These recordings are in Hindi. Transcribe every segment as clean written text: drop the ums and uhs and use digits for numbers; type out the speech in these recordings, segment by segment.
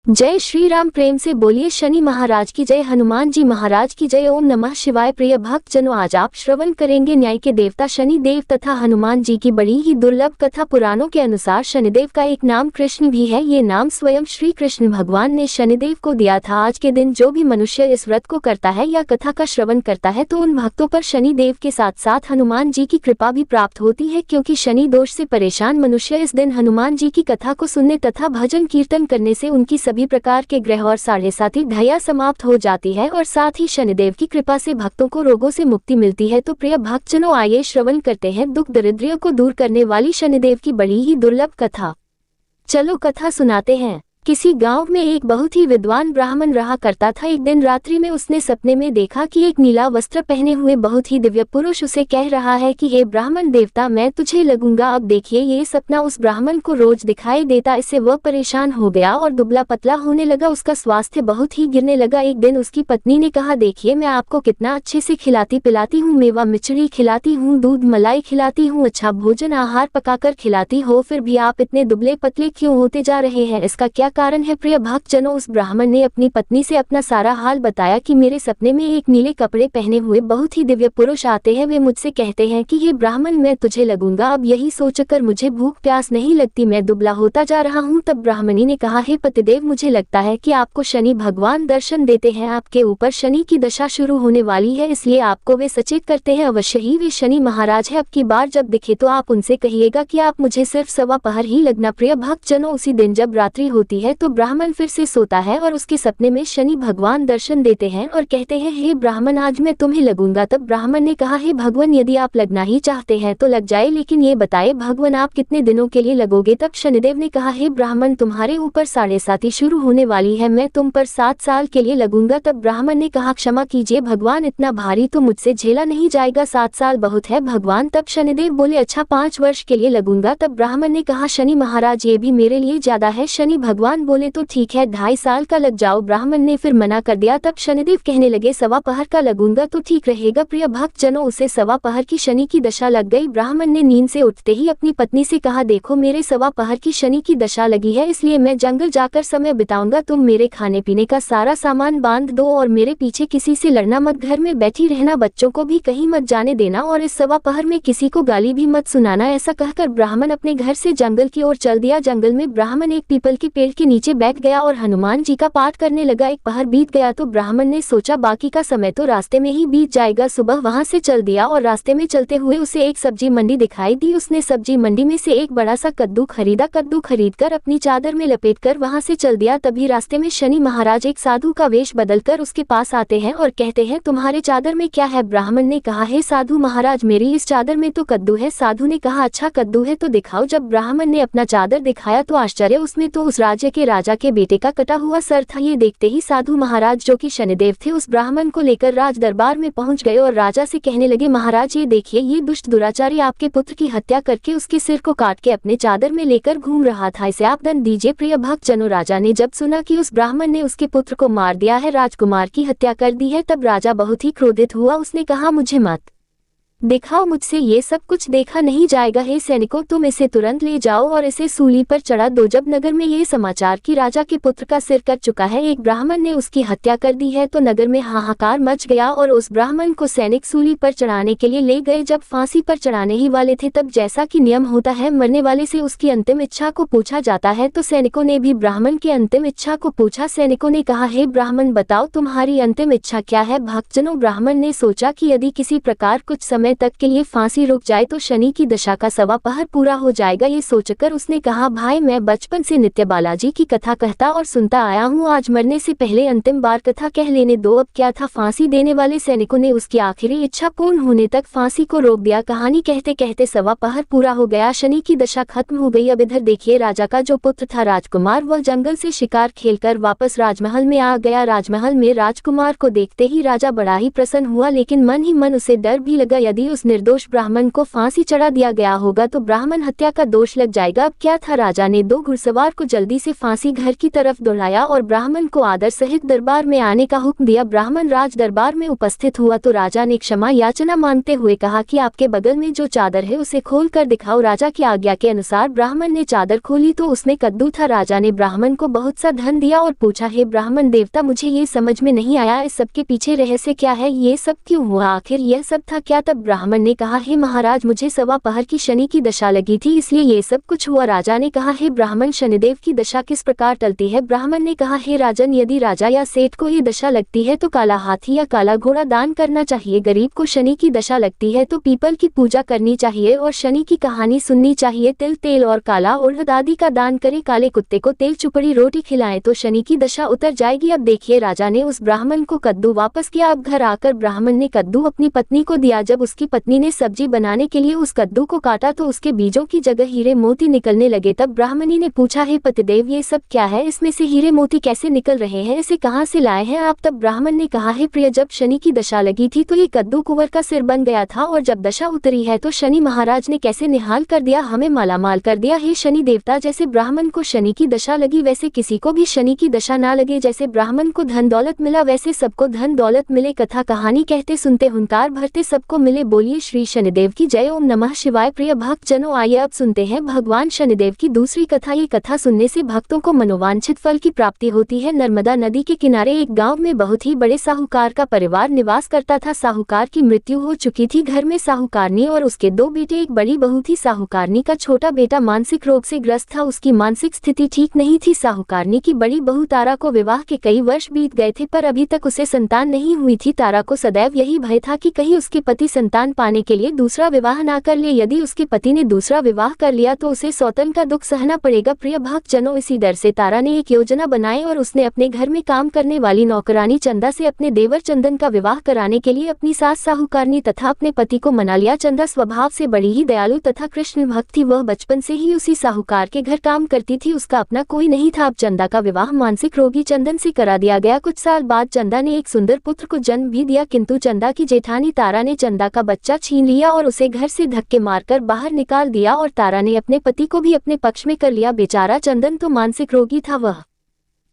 जय श्री राम। प्रेम से बोलिए शनि महाराज की जय, हनुमान जी महाराज की जय। ओम नमः शिवाय। प्रिय भक्त जनों, आज आप श्रवण करेंगे न्याय के देवता शनि देव तथा हनुमान जी की बड़ी ही दुर्लभ कथा। पुराणों के अनुसार शनिदेव का एक नाम कृष्ण भी है। ये नाम स्वयं श्री कृष्ण भगवान ने शनिदेव को दिया था। आज के दिन जो भी मनुष्य इस व्रत को करता है या कथा का श्रवण करता है तो उन भक्तों पर शनिदेव के साथ साथ हनुमान जी की कृपा भी प्राप्त होती है, क्योंकि शनि दोष से परेशान मनुष्य इस दिन हनुमान जी की कथा को सुनने तथा भजन कीर्तन करने से उनकी सभी प्रकार के ग्रह और साढ़े साथी ढैया समाप्त हो जाती है और साथ ही शनिदेव की कृपा से भक्तों को रोगों से मुक्ति मिलती है। तो प्रिय भक्तजनों, आइए श्रवण करते हैं दुख दरिद्र को दूर करने वाली शनिदेव की बड़ी ही दुर्लभ कथा। चलो कथा सुनाते हैं। किसी गांव में एक बहुत ही विद्वान ब्राह्मण रहा करता था। एक दिन रात्रि में उसने सपने में देखा कि एक नीला वस्त्र पहने हुए बहुत ही दिव्य पुरुष उसे कह रहा है कि हे ब्राह्मण देवता, मैं तुझे लगूंगा। अब देखिए, ये सपना उस ब्राह्मण को रोज दिखाई देता। इससे वह परेशान हो गया और दुबला पतला होने लगा। उसका स्वास्थ्य बहुत ही गिरने लगा। एक दिन उसकी पत्नी ने कहा, देखिए मैं आपको कितना अच्छे से खिलाती पिलाती हूँ, मेवा मिचड़ी खिलाती हूँ, दूध मलाई खिलाती हूँ, अच्छा भोजन आहार पकाकर खिलाती हो, फिर भी आप इतने दुबले पतले क्यों होते जा रहे हैं? इसका क्या कारण है? प्रिय भक्तजनों, उस ब्राह्मण ने अपनी पत्नी से अपना सारा हाल बताया कि मेरे सपने में एक नीले कपड़े पहने हुए बहुत ही दिव्य पुरुष आते हैं। वे मुझसे कहते हैं कि ये ब्राह्मण, मैं तुझे लगूंगा। अब यही सोचकर मुझे भूख प्यास नहीं लगती, मैं दुबला होता जा रहा हूँ। तब ब्राह्मणी ने कहा, हे पतिदेव, मुझे लगता है कि आपको शनि भगवान दर्शन देते हैं। आपके ऊपर शनि की दशा शुरू होने वाली है, इसलिए आपको वे सचेत करते हैं। अवश्य ही वे शनि महाराज है। अब की बार जब दिखे तो आप उनसे कहिएगा कि आप मुझे सिर्फ 1.25 पहर ही लगना। प्रिय भक्तजनों, उसी दिन जब रात्रि होती है तो ब्राह्मण फिर से सोता है और उसके सपने में शनि भगवान दर्शन देते हैं और कहते हैं, हे ब्राह्मण, आज मैं तुम्हें लगूंगा। तब ब्राह्मण ने कहा, हे भगवान, यदि आप लगना ही चाहते हैं तो लग जाए, लेकिन ये बताए भगवान आप कितने दिनों के लिए लगोगे? तब शनिदेव ने कहा, हे ब्राह्मण, तुम्हारे ऊपर साढ़े साती शुरू होने वाली है, मैं तुम पर 7 साल के लिए लगूंगा। तब ब्राह्मण ने कहा, क्षमा कीजिए भगवान, इतना भारी तो मुझसे झेला नहीं जाएगा, 7 साल बहुत है भगवान। तब शनिदेव बोले, अच्छा 5 वर्ष के लिए लगूंगा। तब ब्राह्मण ने कहा, शनि महाराज, ये भी मेरे लिए ज्यादा है। शनि भगवान बोले, तो ठीक है, 2.5 साल का लग जाओ। ब्राह्मण ने फिर मना कर दिया। तब शनिदेव कहने लगे, 1.25 पहर का लगूंगा तो ठीक रहेगा। प्रिय भक्तजनों, उसे 1.25 पहर की शनि की दशा लग गई। ब्राह्मण ने नींद से उठते ही अपनी पत्नी से कहा, देखो मेरे 1.25 पहर की शनि की दशा लगी है, इसलिए मैं जंगल जाकर समय बिताऊंगा। तुम मेरे खाने पीने का सारा सामान बांध दो और मेरे पीछे किसी से लड़ना मत, घर में बैठी रहना, बच्चों को भी कहीं मत जाने देना और इस 1.25 पहर में किसी को गाली भी मत सुनाना। ऐसा कहकर ब्राह्मण अपने घर से जंगल की ओर चल दिया। जंगल में ब्राह्मण एक पीपल के पेड़ के नीचे बैठ गया और हनुमान जी का पाठ करने लगा। 1 पहर बीत गया तो ब्राह्मण ने सोचा बाकी का समय तो रास्ते में ही बीत जाएगा। सुबह वहां से चल दिया और रास्ते में चलते हुए उसे एक सब्जी मंडी दिखाई दी। उसने सब्जी मंडी में से एक बड़ा सा कद्दू खरीदा। कद्दू खरीदकर अपनी चादर में लपेटकर वहां से चल दिया। तभी रास्ते में शनि महाराज एक साधु का वेश बदलकर उसके पास आते हैं और कहते हैं, तुम्हारे चादर में क्या है? ब्राह्मण ने कहा, हे साधु महाराज, मेरी इस चादर में तो कद्दू है। साधु ने कहा, अच्छा कद्दू है तो दिखाओ। जब ब्राह्मण ने अपना चादर दिखाया तो आश्चर्य, उसमें तो उस राज्य के राजा के बेटे का कटा हुआ सर था। ये देखते ही साधु महाराज, जो कि शनिदेव थे, उस ब्राह्मण को लेकर राज दरबार में पहुंच गए और राजा से कहने लगे, महाराज ये देखिए, ये दुष्ट दुराचारी आपके पुत्र की हत्या करके उसके सिर को काट के अपने चादर में लेकर घूम रहा था, इसे आप दंड दीजिए। प्रिय भक्तजनों, राजा ने जब सुना कि उस ब्राह्मण ने उसके पुत्र को मार दिया है, राजकुमार की हत्या कर दी है, तब राजा बहुत ही क्रोधित हुआ। उसने कहा, मुझे मत दिखाओ, मुझसे ये सब कुछ देखा नहीं जाएगा। हे सैनिकों, तुम इसे तुरंत ले जाओ और इसे सूली पर चढ़ा दो। जब नगर में ये समाचार कि राजा के पुत्र का सिर कट चुका है, एक ब्राह्मण ने उसकी हत्या कर दी है, तो नगर में हाहाकार मच गया और उस ब्राह्मण को सैनिक सूली पर चढ़ाने के लिए ले गए। जब फांसी पर चढ़ाने ही वाले थे, तब जैसा कि नियम होता है, मरने वाले से उसकी अंतिम इच्छा को पूछा जाता है, तो सैनिकों ने भी ब्राह्मण की अंतिम इच्छा को पूछा। सैनिकों ने कहा, हे ब्राह्मण, बताओ तुम्हारी अंतिम इच्छा क्या है? भक्तजनों, ब्राह्मण ने सोचा कि यदि किसी प्रकार कुछ समय तक के लिए फांसी रुक जाए तो शनि की दशा का 1.25 पहर पूरा हो जाएगा। ये सोचकर उसने कहा, भाई, मैं बचपन से नित्य बालाजी की कथा कहता और सुनता आया हूँ, आज मरने से पहले अंतिम बार कथा कह लेने दो। अब क्या था, फांसी देने वाले सैनिकों ने उसकी आखिरी इच्छा पूर्ण होने तक फांसी को रोक दिया। कहानी कहते कहते 1.25 पहर पूरा हो गया, शनि की दशा खत्म हो गई। अब इधर देखिए, राजा का जो पुत्र था राजकुमार, वह जंगल से शिकार खेलकर वापस राजमहल में आ गया। राजमहल में राजकुमार को देखते ही राजा बड़ा ही प्रसन्न हुआ, लेकिन मन ही मन उसे डर भी लगा। यदि यदि उस निर्दोष ब्राह्मण को फांसी चढ़ा दिया गया होगा तो ब्राह्मण हत्या का दोष लग जाएगा। अब क्या था, राजा ने 2 घुड़सवार को जल्दी से फांसी घर की तरफ दौड़ाया और ब्राह्मण को आदर सहित दरबार में आने का हुक्म दिया। ब्राह्मण राज दरबार में उपस्थित हुआ तो राजा ने क्षमा याचना मांगते हुए कहा कि आपके बगल में जो चादर है उसे खोल कर दिखाओ। राजा की आज्ञा के अनुसार ब्राह्मण ने चादर खोली तो उसमें कद्दू था। राजा ने ब्राह्मण को बहुत सा धन दिया और पूछा, हे ब्राह्मण देवता, मुझे ये समझ में नहीं आया, इस सब के पीछे रहस्य क्या है, ये सब क्यों हुआ, आखिर यह सब था क्या? तब ब्राह्मण ने कहा, हे महाराज, मुझे सवा पहर की शनि की दशा लगी थी, इसलिए ये सब कुछ हुआ। राजा ने कहा, हे ब्राह्मण, शनिदेव की दशा किस प्रकार टलती है? ब्राह्मण ने कहा, हे राजन, यदि राजा या सेठ को ये दशा लगती है तो काला हाथी या काला घोड़ा दान करना चाहिए। गरीब को शनि की दशा लगती है तो पीपल की पूजा करनी चाहिए और शनि की कहानी सुननी चाहिए। तिल, तेल और काला उड़द आदि का दान करे। काले कुत्ते को तेल चुपड़ी रोटी खिलाएं तो शनि की दशा उतर जाएगी। अब देखिए, राजा ने उस ब्राह्मण को कद्दू वापस किया। अब घर आकर ब्राह्मण ने कद्दू अपनी पत्नी को दिया। जब उसकी पत्नी ने सब्जी बनाने के लिए उस कद्दू को काटा तो उसके बीजों की जगह हीरे मोती निकलने लगे। तब ब्राह्मणी ने पूछा, हे पतिदेव, ये सब क्या है, इसमें से हीरे मोती कैसे निकल रहे हैं, इसे कहाँ से लाए हैं आप? तब ब्राह्मण ने कहा, हे प्रिय, जब शनि की दशा लगी थी तो ये कद्दू कुंवर का सिर बन गया था और जब दशा उतरी है तो शनि महाराज ने कैसे निहाल कर दिया, हमें मालामाल कर दिया। हे शनि देवता, जैसे ब्राह्मण को शनि की दशा लगी वैसे किसी को भी शनि की दशा ना लगे। जैसे ब्राह्मण को धन दौलत मिला वैसे सबको धन दौलत मिले। कथा कहानी कहते सुनते हुंकार भरते सबको मिले। बोलिए श्री शनिदेव की जय। ओम नमः शिवाय। प्रिय भक्त जनों, आइए अब सुनते हैं भगवान शनिदेव की दूसरी कथा। ये कथा सुनने से भक्तों को मनोवांछित फल की प्राप्ति होती है। नर्मदा नदी के किनारे एक गाँव में बहुत ही बड़े साहूकार का परिवार निवास करता था। साहूकार की मृत्यु हो चुकी थी। घर में साहूकारनी और उसके 2 बेटे, एक बड़ी बहू थी। साहूकारनी का छोटा बेटा मानसिक रोग से ग्रस्त था, उसकी मानसिक स्थिति ठीक नहीं थी। साहूकारनी की बड़ी बहू तारा को विवाह के कई वर्ष बीत गए थे पर अभी तक उसे संतान नहीं हुई थी। तारा को सदैव यही भय था कि कहीं उसके पति संतान पाने के लिए दूसरा विवाह ना कर ले। यदि उसके पति ने दूसरा विवाह कर लिया तो उसे सौतन का दुख सहना पड़ेगा। प्रिय भक्त जनों, इसी डर से तारा ने एक योजना बनाई और उसने अपने घर में काम करने वाली नौकरानी चंदा से अपने देवर चंदन का विवाह कराने के लिए अपनी सास साहूकारनी तथा अपने पति को मना लिया। चंदा स्वभाव से बड़ी ही दयालु तथा कृष्ण भक्त थी। वह बचपन से ही उसी साहूकार के घर काम करती थी, उसका अपना कोई नहीं था। अब चंदा का विवाह मानसिक रोगी चंदन से करा दिया गया। कुछ साल बाद चंदा ने एक सुंदर पुत्र को जन्म भी दिया, किंतु चंदा की जेठानी तारा ने चंदा का बच्चा छीन लिया और उसे घर से धक्के मारकर बाहर निकाल दिया और तारा ने अपने पति को भी अपने पक्ष में कर लिया। बेचारा चंदन तो मानसिक रोगी था, वह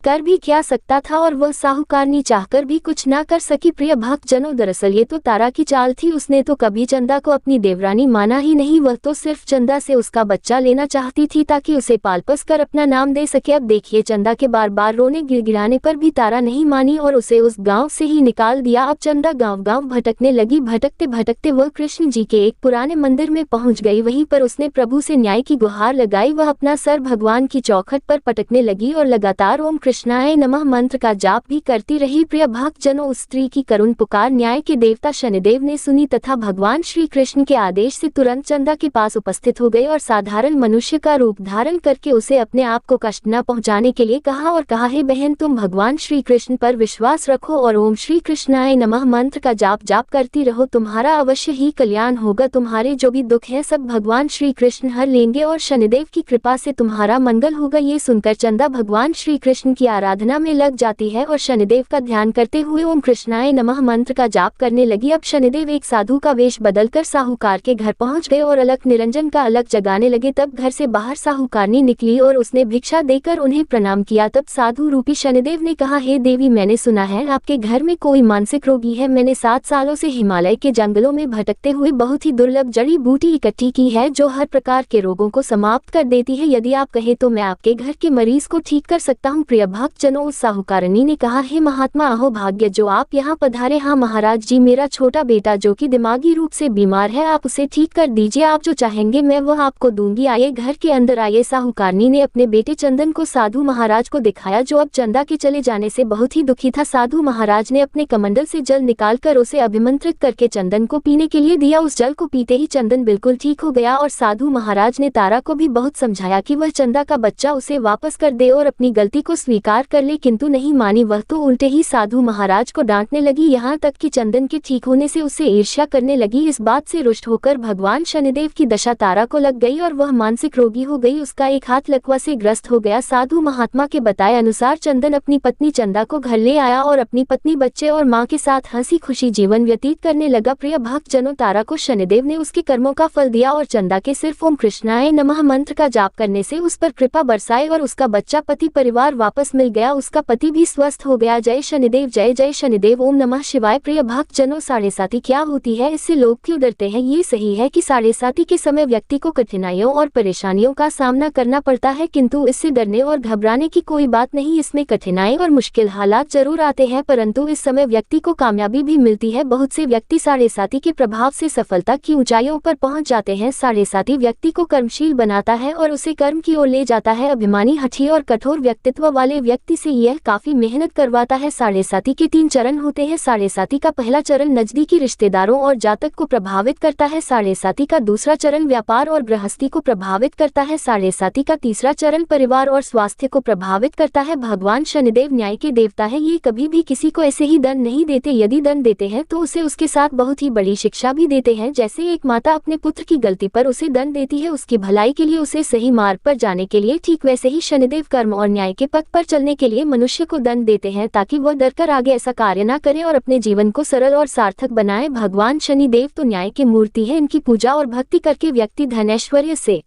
कर भी क्या सकता था और वह साहूकारनी चाहकर भी कुछ ना कर सकी। प्रिय भक्त जनों, दरअसल ये तो तारा की चाल थी। उसने तो कभी चंदा को अपनी देवरानी माना ही नहीं, वह तो सिर्फ चंदा से उसका बच्चा लेना चाहती थी ताकि उसे पालपस कर अपना नाम दे सके। अब देखिए, चंदा के बार बार रोने गिड़गिड़ाने पर भी तारा नहीं मानी और उसे उस गांव से ही निकाल दिया। अब चंदा गांव गांव भटकने लगी। भटकते भटकते वह कृष्ण जी के एक पुराने मंदिर में पहुंच गई। वहीं पर उसने प्रभु से न्याय की गुहार लगाई। वह अपना सर भगवान की चौखट पर पटकने लगी और लगातार ओम कृष्णाय नमः मंत्र का जाप भी करती रही। प्रिय भक्त जनों, उस स्त्री की करुण पुकार न्याय के देवता शनिदेव ने सुनी तथा भगवान श्री कृष्ण के आदेश से तुरंत चंदा के पास उपस्थित हो गए और साधारण मनुष्य का रूप धारण करके उसे अपने आप को कष्ट न पहुंचाने के लिए कहा और कहा, हे बहन, तुम भगवान श्री कृष्ण पर विश्वास रखो और ओम श्री कृष्णाय नमः मंत्र का जाप करती रहो, तुम्हारा अवश्य ही कल्याण होगा। तुम्हारे जो भी दुख है सब भगवान श्री कृष्ण हर लेंगे और शनिदेव की कृपा से तुम्हारा मंगल होगा। ये सुनकर चंदा भगवान श्री कृष्ण की आराधना में लग जाती है और शनिदेव का ध्यान करते हुए ओम कृष्णाय नमः मंत्र का जाप करने लगी। अब शनिदेव एक साधु का वेश बदलकर साहूकार के घर पहुंच गए और अलख निरंजन का अलख जगाने लगे। तब घर से बाहर साहूकारनी निकली और उसने भिक्षा देकर उन्हें प्रणाम किया। तब साधु रूपी शनिदेव ने कहा, हे देवी, मैंने सुना है आपके घर में कोई मानसिक रोगी है। मैंने 7 सालों से हिमालय के जंगलों में भटकते हुए बहुत ही दुर्लभ जड़ी बूटी इकट्ठी की है जो हर प्रकार के रोगों को समाप्त कर देती है। यदि आप कहे तो मैं आपके घर के मरीज को ठीक कर सकता हूँ। प्रिय भक्त जनों, उस साहूकारनी ने कहा, हे महात्मा, अहो भाग्य जो आप यहाँ पधारे। हाँ महाराज जी, मेरा छोटा बेटा जो कि दिमागी रूप से बीमार है, आप उसे ठीक कर दीजिए। आप जो चाहेंगे मैं वह आपको दूंगी। आइए घर के अंदर आइए। साहूकारनी ने अपने बेटे चंदन को साधु महाराज को दिखाया जो अब चंदा के चले जाने से बहुत ही दुखी था। साधु महाराज ने अपने कमंडल से जल निकालकर उसे अभिमंत्रित करके चंदन को पीने के लिए दिया। उस जल को पीते ही चंदन बिल्कुल ठीक हो गया और साधु महाराज ने तारा को भी बहुत समझाया कि वह चंदा का बच्चा उसे वापस कर दे और अपनी गलती को स्वीकार स्वीकार कर ले, किंतु नहीं मानी वह तो उल्टे ही साधु महाराज को डांटने लगी, यहाँ तक कि चंदन के ठीक होने से उससे ईर्ष्या करने लगी। इस बात से रुष्ट होकर भगवान शनिदेव की दशा तारा को लग गई और वह मानसिक रोगी हो गई। उसका एक हाथ लकवा से ग्रस्त हो गया। साधु महात्मा के बताए अनुसार चंदन अपनी पत्नी चंदा को घर ले आया और अपनी पत्नी, बच्चे और माँ के साथ हंसी खुशी जीवन व्यतीत करने लगा। प्रिय भक्त जनों, तारा को शनिदेव ने उसके कर्मों का फल दिया और चंदा के सिर्फ ओम कृष्णाय नमः मंत्र का जाप करने से उस पर कृपा बरसाई और उसका बच्चा, पति, परिवार वापस मिल गया। उसका पति भी स्वस्थ हो गया। जय शनिदेव, जय जय शनिदेव, ओम नमः शिवाय। प्रिय भक्त जनों, साढ़े साती क्या होती है, इससे लोग क्यों डरते हैं? ये सही है कि साढ़े साती के समय व्यक्ति को कठिनाइयों और परेशानियों का सामना करना पड़ता है, किंतु इससे डरने और घबराने की कोई बात नहीं। इसमें कठिनाई और मुश्किल हालात जरूर आते हैं, परंतु इस समय व्यक्ति को कामयाबी भी मिलती है। बहुत से व्यक्ति साढ़े साती के प्रभाव से सफलता की ऊंचाइयों पर पहुंच जाते हैं। साढ़े साती व्यक्ति को कर्मशील बनाता है और उसे कर्म की ओर ले जाता है। अभिमानी, हठी और कठोर व्यक्तित्व वाले व्यक्ति से यह काफी मेहनत करवाता है। साढ़े साती के 3 चरण होते हैं। साढ़े साती का पहला चरण नजदीकी रिश्तेदारों और जातक को प्रभावित करता है। साढ़े साती का दूसरा चरण व्यापार और गृहस्थी को प्रभावित करता है। साढ़े साती का तीसरा चरण परिवार और स्वास्थ्य को प्रभावित करता है। भगवान शनिदेव न्याय के देवता है। ये कभी भी किसी को ऐसे ही दंड नहीं देते। यदि दंड देते हैं तो उसे उसके साथ बहुत ही बड़ी शिक्षा भी देते हैं। जैसे एक माता अपने पुत्र की गलती पर उसे दंड देती है उसकी भलाई के लिए, उसे सही मार्ग पर जाने के लिए, ठीक वैसे ही शनिदेव कर्म और न्याय के पथ पर चलने के लिए मनुष्य को दंड देते हैं ताकि वह डरकर आगे ऐसा कार्य न करे और अपने जीवन को सरल और सार्थक बनाए। भगवान शनिदेव तो न्याय की मूर्ति है। इनकी पूजा और भक्ति करके व्यक्ति धन ऐश्वर्य से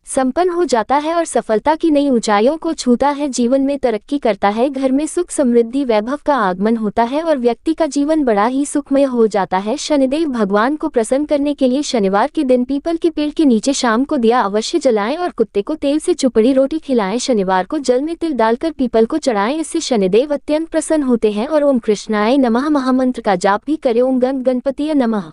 संपन्न हो जाता है और सफलता की नई ऊंचाइयों को छूता है, जीवन में तरक्की करता है, घर में सुख समृद्धि वैभव का आगमन होता है और व्यक्ति का जीवन बड़ा ही सुखमय हो जाता है। शनिदेव भगवान को प्रसन्न करने के लिए शनिवार के दिन पीपल के पेड़ के नीचे शाम को दिया अवश्य जलाएं और कुत्ते को तेल से चुपड़ी रोटी खिलाएं। शनिवार को जल में तिल डालकर पीपल को चढ़ाएं, इससे शनिदेव अत्यंत प्रसन्न होते हैं। और ओम कृष्णाय नमः महामंत्र का जाप भी करें। ओम गण गणपतिये नमः।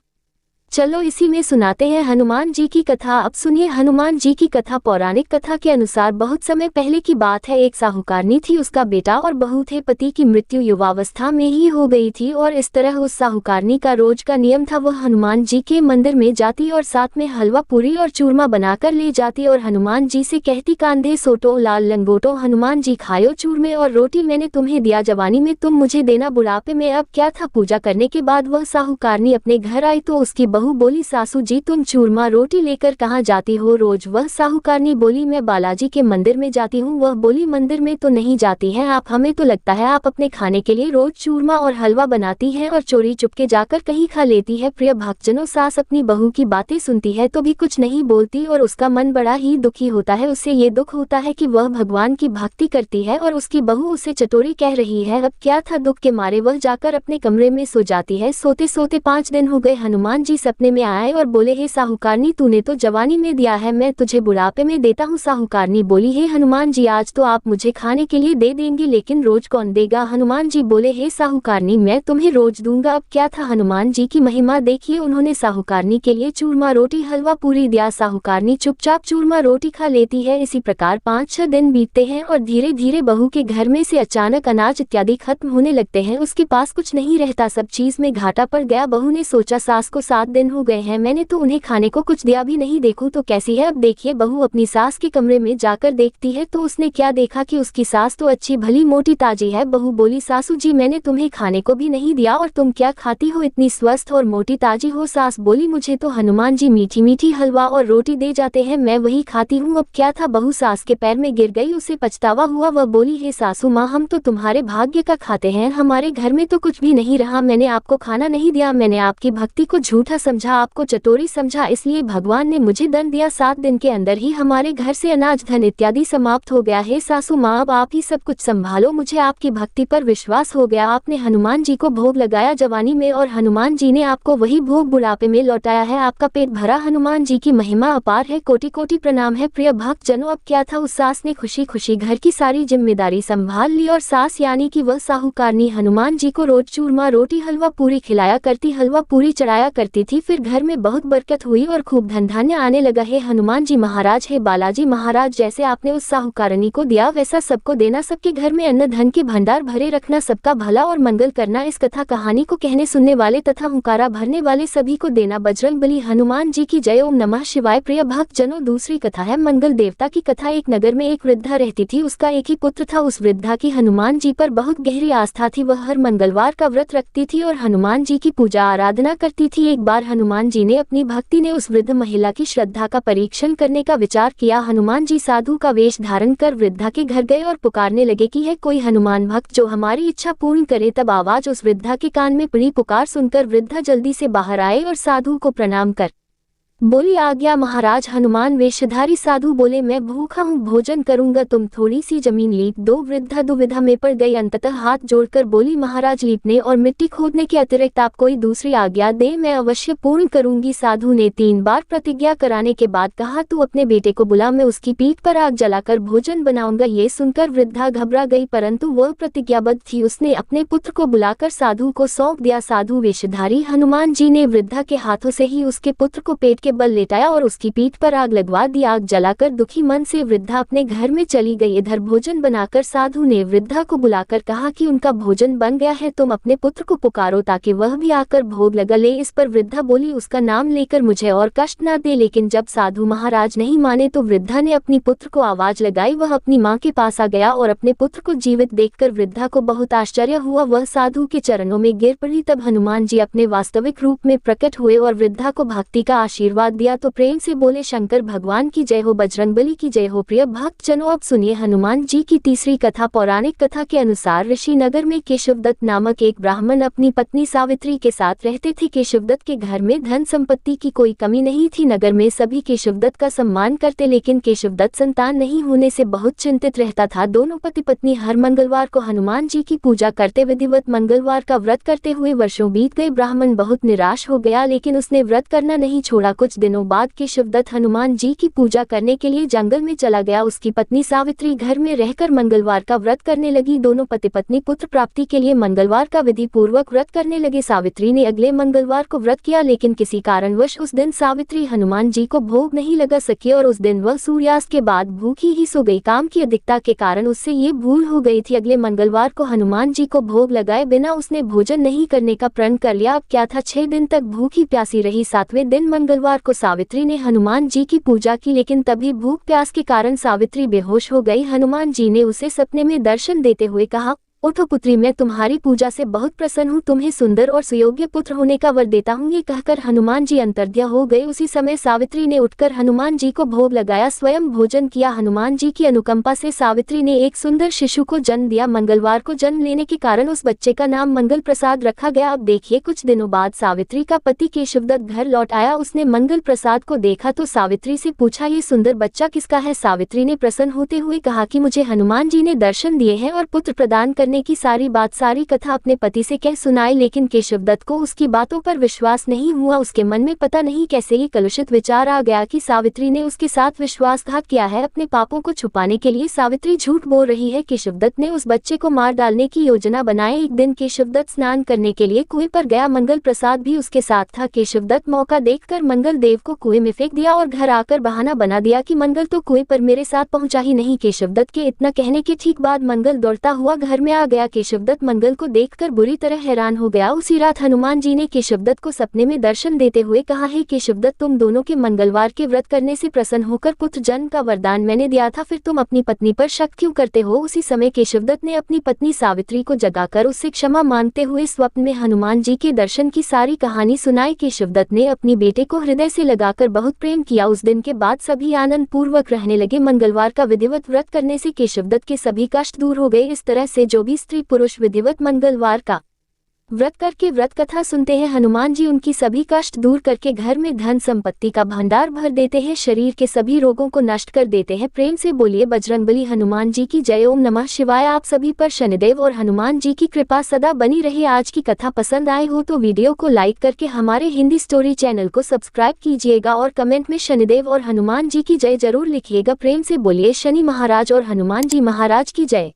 चलो इसी में सुनाते हैं हनुमान जी की कथा। अब सुनिए हनुमान जी की कथा। पौराणिक कथा के अनुसार बहुत समय पहले की बात है। एक साहूकारनी थी, उसका बेटा और बहू थे। पति की मृत्यु युवावस्था में ही हो गई थी और इस तरह उस साहूकारनी का रोज का नियम था, वह हनुमान जी के मंदिर में जाती और साथ में हलवा पूरी और चूरमा बनाकर ले जाती और हनुमान जी से कहती, कांधे सोटो लाल लंगोटो, हनुमान जी खायो चूरमे और रोटी, मैंने तुम्हें दिया जवानी में, तुम मुझे देना बुढ़ापे में। अब क्या था, पूजा करने के बाद वह साहूकारनी अपने घर आई तो उसकी बहू बोली, सासू जी तुम चूरमा रोटी लेकर कहाँ जाती हो रोज? वह साहूकारनी बोली, मैं बालाजी के मंदिर में जाती हूँ। वह बोली, मंदिर में तो नहीं जाती हैं आप, हमें तो लगता है आप अपने खाने के लिए रोज चूरमा और हलवा बनाती हैं और चोरी चुपके जाकर कहीं खा लेती है। प्रिय भक्तजनों, सास अपनी बहू की बातें सुनती है तो भी कुछ नहीं बोलती और उसका मन बड़ा ही दुखी होता है। उससे ये दुख होता है कि वह भगवान की भक्ति करती है और उसकी बहू उसे चटोरी कह रही है। अब क्या था, दुख के मारे वह जाकर अपने कमरे में सो जाती है। सोते सोते 5 दिन हो गए। हनुमान जी सपने में आए और बोले, हे साहूकारनी, तूने तो जवानी में दिया है, मैं तुझे बुढ़ापे में देता हूँ। साहूकारनी बोली, हे हनुमान जी, आज तो आप मुझे खाने के लिए दे देंगे, लेकिन रोज कौन देगा? हनुमान जी बोले, हे साहूकारनी, मैं तुम्हें रोज दूंगा। अब क्या था, हनुमान जी की महिमा देखिए, उन्होंने साहूकारनी के लिए चूरमा रोटी हलवा पूरी दिया। साहूकारनी चुपचाप चूरमा रोटी खा लेती है। इसी प्रकार 5-6 दिन बीतते हैं और धीरे धीरे बहू के घर में से अचानक अनाज इत्यादि खत्म होने लगते हैं। उसके पास कुछ नहीं रहता, सब चीज में घाटा पड़ गया। बहू ने सोचा, सास को 7 दिन हो गए हैं, मैंने तो उन्हें खाने को कुछ दिया भी नहीं, देखूं तो कैसी है। अब देखिए, बहू अपनी सास के कमरे में जाकर देखती है तो उसने क्या देखा कि उसकी सास तो अच्छी भली मोटी ताजी है। बहू बोली, सासू जी, मैंने तुम्हें खाने को भी नहीं दिया और तुम क्या खाती हो, इतनी स्वस्थ और मोटी ताजी हो? सास बोली, मुझे तो हनुमान जी मीठी मीठी हलवा और रोटी दे जाते हैं, मैं वही खाती हूँ। अब क्या था, बहू सास के पैर में गिर गई, उसे पछतावा हुआ। वह बोली, हे सासू माँ, हम तो तुम्हारे भाग्य का खाते हैं, हमारे घर में तो कुछ भी नहीं रहा, मैंने आपको खाना नहीं दिया, मैंने आपकी भक्ति को झूठा समझा, आपको चटोरी समझा, इसलिए भगवान ने मुझे दंड दिया। 7 दिन के अंदर ही हमारे घर से अनाज धन इत्यादि समाप्त हो गया है। सासू माँ, अब आप ही सब कुछ संभालो, मुझे आपकी भक्ति पर विश्वास हो गया। आपने हनुमान जी को भोग लगाया जवानी में और हनुमान जी ने आपको वही भोग बुढ़ापे में लौटाया है। आपका पेट भरा, हनुमान जी की महिमा अपार है, कोटि कोटि प्रणाम है। प्रिय भक्त जनों, अब क्या था, उस सास ने खुशी खुशी घर की सारी जिम्मेदारी संभाल ली और सास यानी कि वह साहूकारनी हनुमान जी को रोज चूरमा रोटी हलवा पूरी खिलाया करती, हलवा पूरी चढ़ाया करती थी। थी, फिर घर में बहुत बरकत हुई और खूब धन धान्य आने लगा है हनुमान जी महाराज। हे बालाजी महाराज, जैसे आपने उस साहूकारणी को दिया वैसा सबको देना, सबके घर में अन्न धन के भंडार भरे रखना, सबका भला और मंगल करना। इस कथा कहानी को कहने सुनने वाले तथा हुंकारा भरने वाले सभी को देना। बजरंगबली हनुमान जी की जय। ओम नमः शिवाय। प्रिय भक्त जनों, दूसरी कथा है मंगल देवता की कथा। एक नगर में एक वृद्धा रहती थी, उसका एक ही पुत्र था। उस वृद्धा की हनुमान जी पर बहुत गहरी आस्था थी। वह हर मंगलवार का व्रत रखती थी और हनुमान जी की पूजा आराधना करती थी। एक बार हनुमान जी ने अपनी भक्ति ने उस वृद्ध महिला की श्रद्धा का परीक्षण करने का विचार किया। हनुमान जी साधु का वेश धारण कर वृद्धा के घर गए और पुकारने लगे कि है कोई हनुमान भक्त जो हमारी इच्छा पूर्ण करे। तब आवाज उस वृद्धा के कान में पड़ी। पुकार सुनकर वृद्धा जल्दी से बाहर आए और साधु को प्रणाम कर बोली, आज्ञा महाराज। हनुमान वेशधारी साधु बोले, मैं भूखा हूँ, भोजन करूंगा, तुम थोड़ी सी जमीन लीप दो। वृद्धा दुविधा में पड़ गई, अंततः हाथ जोड़कर बोली, महाराज लीपने और मिट्टी खोदने के अतिरिक्त आप कोई दूसरी आज्ञा दे, मैं अवश्य पूर्ण करूंगी। साधु ने 3 बार प्रतिज्ञा कराने के बाद कहा, तू अपने बेटे को बुला, मैं उसकी पीठ पर आग जलाकर भोजन बनाऊंगा। ये सुनकर वृद्धा घबरा गई, परंतु वह प्रतिज्ञाबद्ध थी। उसने अपने पुत्र को बुलाकर साधु को सौंप दिया। साधु वेशधारी हनुमान जी ने वृद्धा के हाथों से ही उसके पुत्र को पेट के बल लेटाया और उसकी पीठ पर आग लगवा दी। आग जलाकर दुखी मन से वृद्धा अपने घर में चली गई। इधर भोजन बनाकर साधु ने वृद्धा को बुलाकर कहा कि उनका भोजन बन गया है, तुम अपने पुत्र को पुकारो ताकि वह भी आकर भोग लगा ले। इस पर वृद्धा बोली, उसका नाम लेकर मुझे और कष्ट न दे। लेकिन जब साधु महाराज नहीं माने तो वृद्धा ने अपनी पुत्र को आवाज लगाई। वह अपनी माँ के पास आ गया और अपने पुत्र को जीवित देखकर वृद्धा को बहुत आश्चर्य हुआ। वह साधु के चरणों में गिर पड़ी। तब हनुमान जी अपने वास्तविक रूप में प्रकट हुए और वृद्धा को भक्ति का आशीर्वाद दिया तो प्रेम से बोले, शंकर भगवान की जय हो, बजरंगबली की जय हो। प्रिय भक्त जनों, अब सुनिए हनुमान जी की तीसरी कथा। पौराणिक कथा के अनुसार ऋषि नगर में केशवदत्त नामक एक ब्राह्मण अपनी पत्नी सावित्री के साथ रहते थे। केशवदत्त के घर में धन संपत्ति की कोई कमी नहीं थी। नगर में सभी केशवदत्त का सम्मान करते, लेकिन केशवदत्त संतान नहीं होने से बहुत चिंतित रहता था। दोनों पति पत्नी हर मंगलवार को हनुमान जी की पूजा करते, विधिवत मंगलवार का व्रत करते हुए वर्षों बीत गए। ब्राह्मण बहुत निराश हो गया, लेकिन उसने व्रत करना नहीं छोड़ा। कुछ दिनों बाद केशवदत्त हनुमान जी की पूजा करने के लिए जंगल में चला गया। उसकी पत्नी सावित्री घर में रहकर मंगलवार का व्रत करने लगी। दोनों पति पत्नी पुत्र प्राप्ति के लिए मंगलवार का विधि पूर्वक व्रत करने लगे। सावित्री ने अगले मंगलवार को व्रत किया, लेकिन किसी कारणवश उस दिन सावित्री हनुमान जी को भोग नहीं लगा सकी और उस दिन वह सूर्यास्त के बाद भूखी ही सो गई। काम की अधिकता के कारण उससे ये भूल हो गई थी। अगले मंगलवार को हनुमान जी को भोग लगाए बिना उसने भोजन नहीं करने का प्रण कर लिया। अब क्या था, 6 दिन तक भूखी प्यासी रही। 7वें दिन मंगलवार को सावित्री ने हनुमान जी की पूजा की, लेकिन तभी भूख प्यास के कारण सावित्री बेहोश हो गई। हनुमान जी ने उसे सपने में दर्शन देते हुए कहा, उठो पुत्री, मैं तुम्हारी पूजा से बहुत प्रसन्न हूँ, तुम्हें सुंदर और सुयोग्य पुत्र होने का वर देता हूँ। ये कहकर हनुमान जी अंतर्ध्या हो गए। उसी समय सावित्री ने उठकर हनुमान जी को भोग लगाया, स्वयं भोजन किया। हनुमान जी की अनुकंपा से सावित्री ने एक सुंदर शिशु को जन्म दिया। मंगलवार को जन्म लेने के कारण उस बच्चे का नाम मंगल प्रसाद रखा गया। अब देखिए, कुछ दिनों बाद सावित्री का पति केशवदत्त घर लौट आया। उसने मंगल प्रसाद को देखा तो सावित्री से पूछा, ये सुंदर बच्चा किसका है? सावित्री ने प्रसन्न होते हुए कहा कि मुझे हनुमान जी ने दर्शन दिए हैं और पुत्र प्रदान करने की सारी कथा अपने पति से कह सुनाई। लेकिन केशवदत्त को उसकी बातों पर विश्वास नहीं हुआ। उसके मन में पता नहीं कैसे ये कलुषित विचार आ गया कि सावित्री ने उसके साथ विश्वासघात किया है। अपने पापों को छुपाने के लिए सावित्री झूठ बोल रही है। केशवदत्त ने उस बच्चे को मार डालने की योजना बनाई। एक दिन केशवदत्त स्नान करने के लिए कुएं पर गया। मंगल प्रसाद भी उसके साथ था। केशवदत्त मौका देखकर मंगल देव को कुएं में फेंक दिया और घर आकर बहाना बना दिया कि मंगल तो कुएं पर मेरे साथ पहुंचा ही नहीं। केशवदत्त के इतना कहने के ठीक बाद मंगल दौड़ता हुआ घर में आ गया। केशवदत्त मंगल को देखकर बुरी तरह हैरान हो गया। उसी रात हनुमान जी ने केशवदत्त को सपने में दर्शन देते हुए कहा, हे केशवदत्त, तुम दोनों के मंगलवार के व्रत करने से प्रसन्न होकर पुत्र जन्म का वरदान मैंने दिया था, फिर तुम अपनी पत्नी पर शक क्यों करते हो? उसी समय केशवदत्त ने अपनी पत्नी सावित्री को जगाकर उससे क्षमा मांगते हुए स्वप्न में हनुमान जी के दर्शन की सारी कहानी सुनाई। केशवदत्त ने अपनी बेटे को हृदय से लगाकर बहुत प्रेम किया। उस दिन के बाद सभी आनंद पूर्वक रहने लगे। मंगलवार का विधिवत व्रत करने से केशवदत्त के सभी कष्ट दूर हो गए। इस तरह से जो भी स्त्री पुरुष विधिवत मंगलवार का व्रत करके व्रत कथा सुनते हैं, हनुमान जी उनकी सभी कष्ट दूर करके घर में धन संपत्ति का भंडार भर देते हैं, शरीर के सभी रोगों को नष्ट कर देते हैं। प्रेम से बोलिए बजरंगबली हनुमान जी की जय। ओम नमः शिवाय। आप सभी पर शनिदेव और हनुमान जी की कृपा सदा बनी रहे। आज की कथा पसंद आए हो तो वीडियो को लाइक करके हमारे हिंदी स्टोरी चैनल को सब्सक्राइब कीजिएगा और कमेंट में शनिदेव और हनुमान जी की जय जरूर लिखिएगा। प्रेम से बोलिए शनि महाराज और हनुमान जी महाराज की जय।